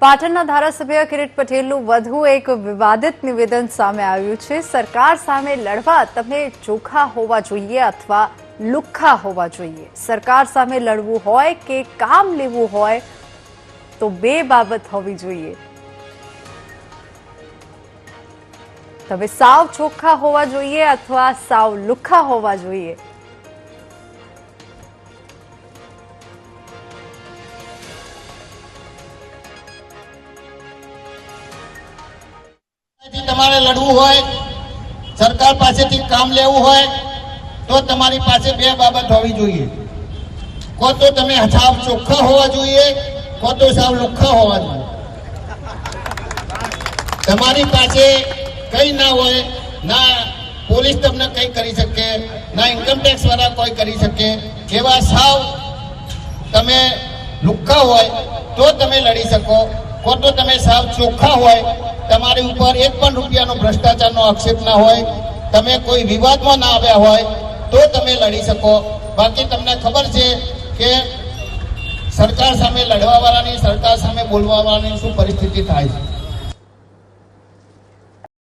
પાટણના ધારાસભ્ય કિરીટ પટેલનું વધુ એક વિવાદિત નિવેદન સામે આવ્યું છે। સરકાર સામે લડવા તમે ચોખ્ખા હોવા જોઈએ અથવા લુખ્ખા હોવા જોઈએ। સરકાર સામે લડવું હોય કે કામ લેવું હોય તો બે બાબત હોવી જોઈએ। તમે સાવ ચોખ્ખા હોવા જોઈએ અથવા સાવ લુખ્ખા હોવા જોઈએ। તમારે લડવું હોય, સરકાર પાસેથી કામ લેવું હોય તો તમારી પાસે બે બાબત હોવી જોઈએ। કો તો તમે સાવ ચોખ્ખા હોવા જોઈએ, કો તો સાવ લુખ્ખા હોવા જોઈએ। તમારી પાસે કઈ ના હોય, ના પોલીસ તમને કઈ કરી શકે, ના ઇન્કમ ટેક્સ વાળા કોઈ કરી શકે, એવા સાવ તમે લુખ્ખા હોય તો તમે લડી શકો। કો તો તમે સાવ ચોખ્ખા હોય, તમારી ઉપર એક પણ રૂપિયાનો ભ્રષ્ટાચારનો આક્ષેપ ના હોય, તમે કોઈ વિવાદમાં ના આવ્યા હોય તો તમે લડી શકો। બાકી તમને ખબર છે કે સરકાર સામે લડવા વાળાની, સરકાર સામે બોલવા વાળાની શું પરિસ્થિતિ થાય છે।